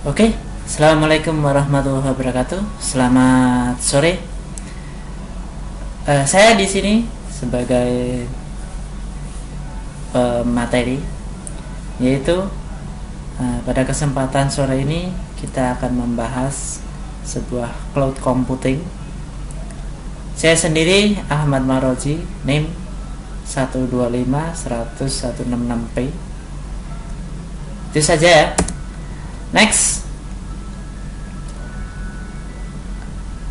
Oke, Assalamualaikum warahmatullahi wabarakatuh. Selamat sore. Saya di sini sebagai pemateri, yaitu pada kesempatan sore ini kita akan membahas sebuah cloud computing. Saya sendiri Ahmad Maroji, NIM 125.100.166P. Itu saja ya. Next,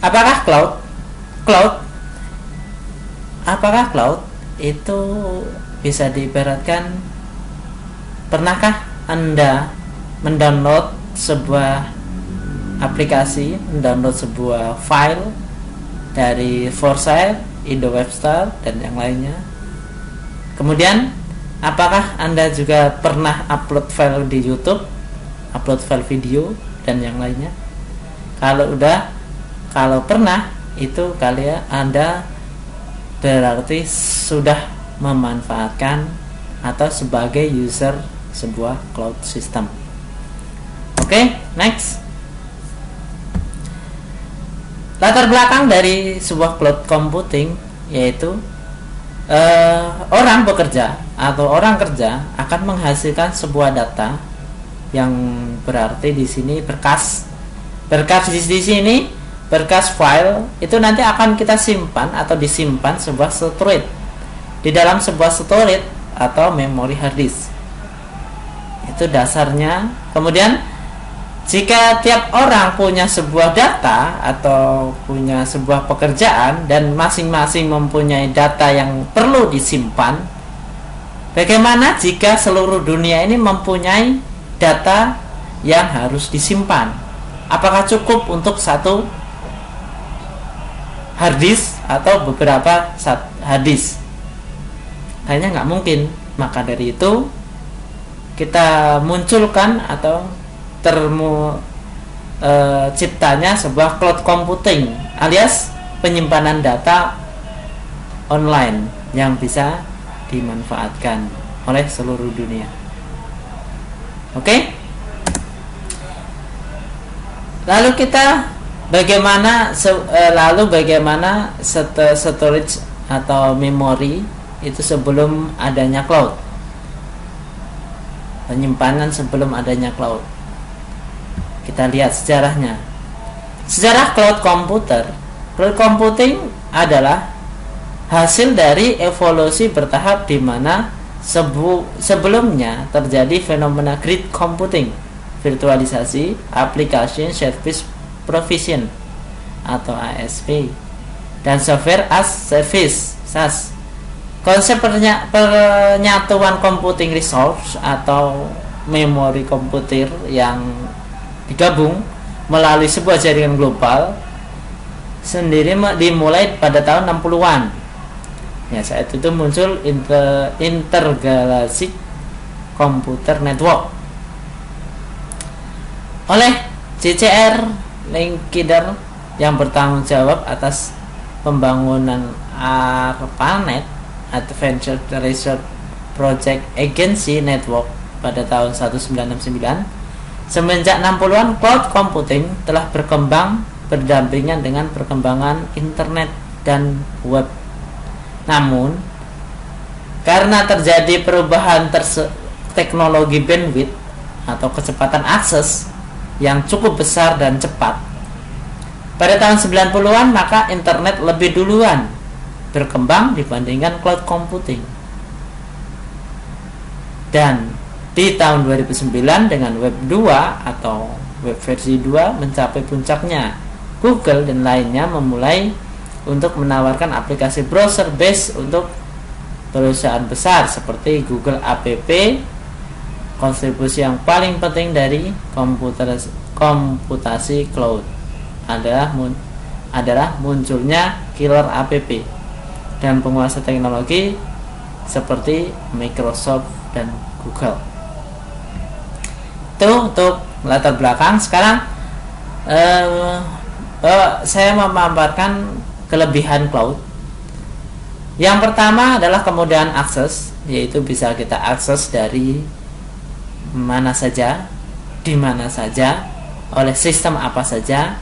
apakah cloud? Apakah cloud itu bisa diibaratkan, pernahkah Anda mendownload sebuah aplikasi, mendownload sebuah file dari Forsyth, Indo Webster, dan yang lainnya? Kemudian, apakah Anda juga pernah upload file di YouTube, upload file video dan yang lainnya? Kalau pernah, itu kalian Anda berarti sudah memanfaatkan atau sebagai user sebuah cloud system. Oke, next. Latar belakang dari sebuah cloud computing yaitu orang bekerja atau orang kerja akan menghasilkan sebuah data yang berarti di sini berkas di sini berkas file itu nanti akan kita simpan atau disimpan sebuah storage di dalam sebuah storage atau memori hard disk. Itu dasarnya. Kemudian jika tiap orang punya sebuah data atau punya sebuah pekerjaan dan masing-masing mempunyai data yang perlu disimpan, bagaimana jika seluruh dunia ini mempunyai data yang harus disimpan? Apakah cukup untuk satu hard disk atau beberapa hard disk? Kayaknya nggak mungkin. Maka dari itu kita munculkan atau ciptanya sebuah cloud computing alias penyimpanan data online yang bisa dimanfaatkan oleh seluruh dunia. Oke? Lalu bagaimana storage atau memori itu sebelum adanya cloud? Penyimpanan sebelum adanya cloud. Kita lihat sejarahnya. Sejarah cloud computing adalah hasil dari evolusi bertahap di mana sebelumnya terjadi fenomena grid computing, virtualisasi, application service provision atau ASP, dan software as service (SaaS). Konsep penyatuan computing resource atau memori komputer yang digabung melalui sebuah jaringan global sendiri dimulai pada tahun 60-an. Ya, saat itu muncul Intergalactic Computer Network oleh JCR Linkeder yang bertanggung jawab atas pembangunan ARPANET, Advanced Research Project Agency Network, pada tahun 1969. Semenjak 60-an, cloud computing telah berkembang berdampingan dengan perkembangan internet dan web. Namun, karena terjadi perubahan teknologi bandwidth atau kecepatan akses yang cukup besar dan cepat pada tahun 90-an, maka internet lebih duluan berkembang dibandingkan cloud computing. Dan di tahun 2009 dengan web 2 atau web versi 2 mencapai puncaknya, Google dan lainnya memulai untuk menawarkan aplikasi browser base untuk perusahaan besar seperti Google App. Kontribusi yang paling penting dari komputasi cloud adalah munculnya killer app dan penguasa teknologi seperti Microsoft dan Google. Itu untuk latar belakang. Sekarang saya memaparkan kelebihan cloud. Yang pertama adalah kemudahan akses, yaitu bisa kita akses dari mana saja, di mana saja, oleh sistem apa saja.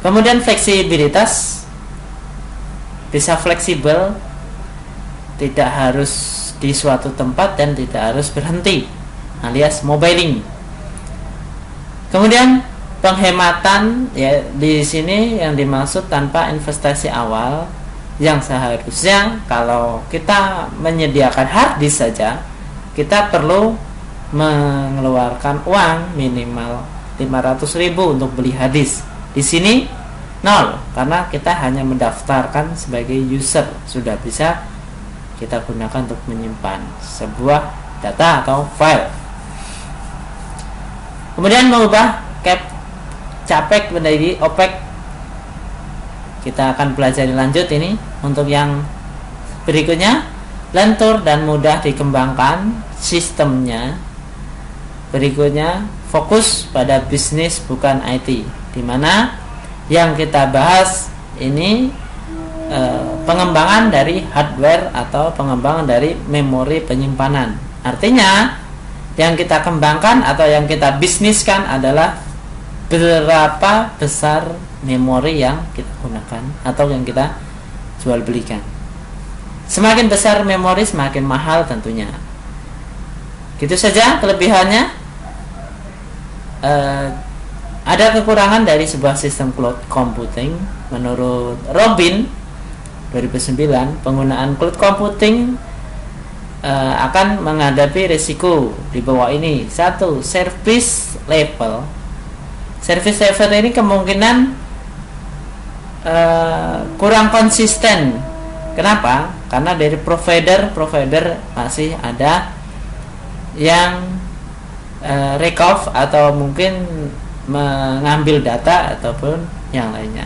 Kemudian fleksibilitas, bisa fleksibel, tidak harus di suatu tempat dan tidak harus berhenti, alias mobiling. Kemudian penghematan, ya di sini yang dimaksud tanpa investasi awal, yang seharusnya kalau kita menyediakan hard disk saja kita perlu mengeluarkan uang minimal 500.000 untuk beli hard disk. Di sini nol, karena kita hanya mendaftarkan sebagai user, sudah bisa kita gunakan untuk menyimpan sebuah data atau file. Kemudian mengubah CAPEX menjadi OPEX, kita akan pelajari lanjut ini. Untuk yang berikutnya, lentur dan mudah dikembangkan sistemnya. Berikutnya, fokus pada bisnis bukan IT, dimana yang kita bahas ini pengembangan dari hardware atau pengembangan dari memori penyimpanan. Artinya yang kita kembangkan atau yang kita bisniskan adalah berapa besar memori yang kita gunakan atau yang kita jual belikan. Semakin besar memori semakin mahal tentunya. Gitu saja kelebihannya. Ada kekurangan dari sebuah sistem cloud computing. Menurut Robin 2009, penggunaan cloud computing akan menghadapi risiko di bawah ini. 1. Service level. Service level ini kemungkinan kurang konsisten. Kenapa? Karena dari provider masih ada yang recover atau mungkin mengambil data ataupun yang lainnya.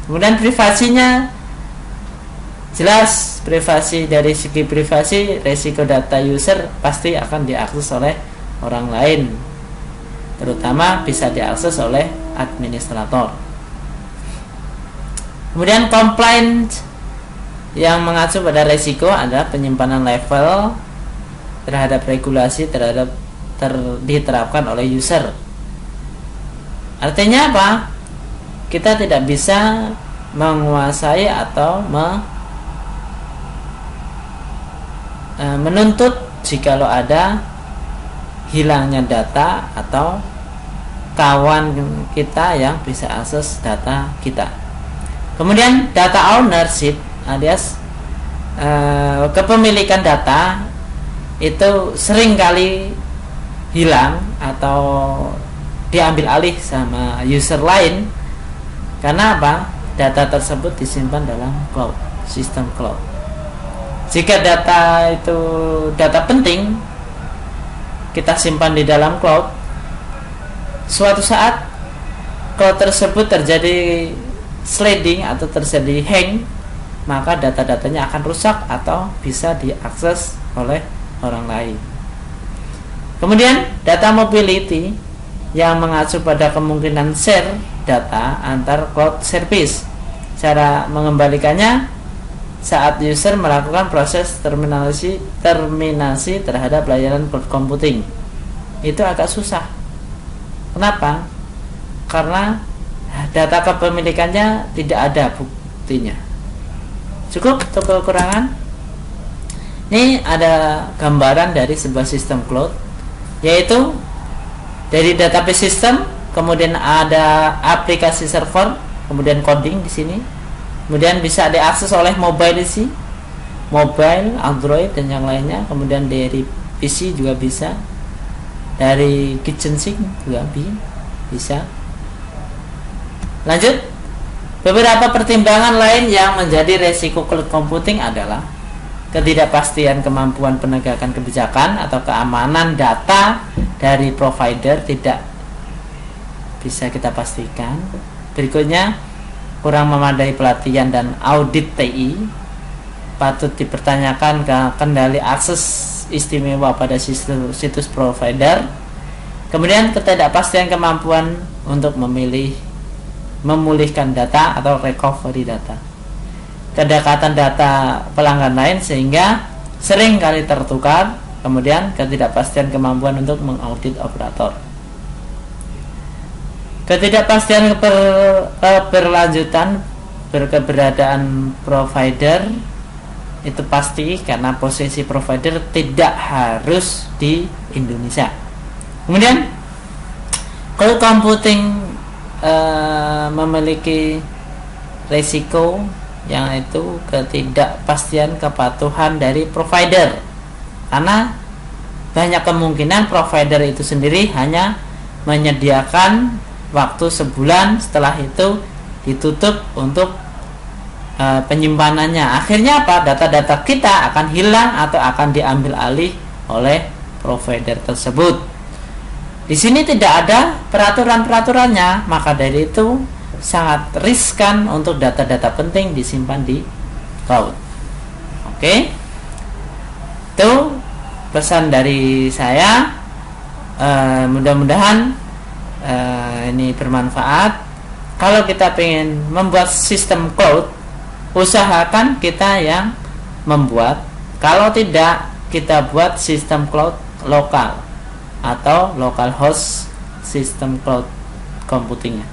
Kemudian privasinya jelas, privasi dari segi privasi, resiko data user pasti akan diakses oleh orang lain, terutama bisa diakses oleh administrator. Kemudian compliance yang mengacu pada resiko adalah penyimpanan level terhadap regulasi diterapkan oleh user. Artinya apa? Kita tidak bisa menguasai atau menuntut jikalau ada hilangnya data atau kawan kita yang bisa akses data kita. Kemudian data ownership alias kepemilikan data itu sering kali hilang atau diambil alih sama user lain. Karena apa? Data tersebut disimpan dalam cloud, sistem cloud. Jika data itu data penting, kita simpan di dalam cloud, suatu saat cloud tersebut terjadi sliding atau terjadi hang, maka data-datanya akan rusak atau bisa diakses oleh orang lain. Kemudian data mobility yang mengacu pada kemungkinan share data antar cloud service. Cara mengembalikannya saat user melakukan proses terminasi terhadap layanan cloud computing. Itu agak susah. Kenapa? Karena data kepemilikannya tidak ada buktinya. Cukup untuk kekurangan. Ini ada gambaran dari sebuah sistem cloud, yaitu dari database system, kemudian ada aplikasi server, kemudian coding di sini, kemudian bisa diakses oleh mobile sih, mobile, Android dan yang lainnya, kemudian dari PC juga bisa, dari kitchen sink juga bisa. Lanjut, beberapa pertimbangan lain yang menjadi resiko cloud computing adalah ketidakpastian kemampuan penegakan kebijakan atau keamanan data dari provider tidak bisa kita pastikan. Berikutnya, kurang memadai pelatihan dan audit TI. Patut dipertanyakan kendali akses istimewa pada situs provider. Kemudian ketidakpastian kemampuan untuk memulihkan data atau recovery data. Kedekatan data pelanggan lain sehingga sering kali tertukar Kemudian ketidakpastian kemampuan untuk mengaudit operator. Ketidakpastian keberlanjutan keberadaan provider itu pasti karena posisi provider tidak harus di Indonesia. Kemudian cloud computing memiliki risiko yaitu ketidakpastian kepatuhan dari provider, karena banyak kemungkinan provider itu sendiri hanya menyediakan waktu sebulan, setelah itu ditutup untuk penyimpanannya. Akhirnya apa? Data-data kita akan hilang atau akan diambil alih oleh provider tersebut. Di sini tidak ada peraturan-peraturannya, maka dari itu sangat riskan untuk data-data penting disimpan di cloud. Oke, itu pesan dari saya. Mudah-mudahan ini bermanfaat. Kalau kita ingin membuat sistem cloud, usahakan kita yang membuat. Kalau tidak, kita buat sistem cloud lokal atau local host sistem cloud computingnya.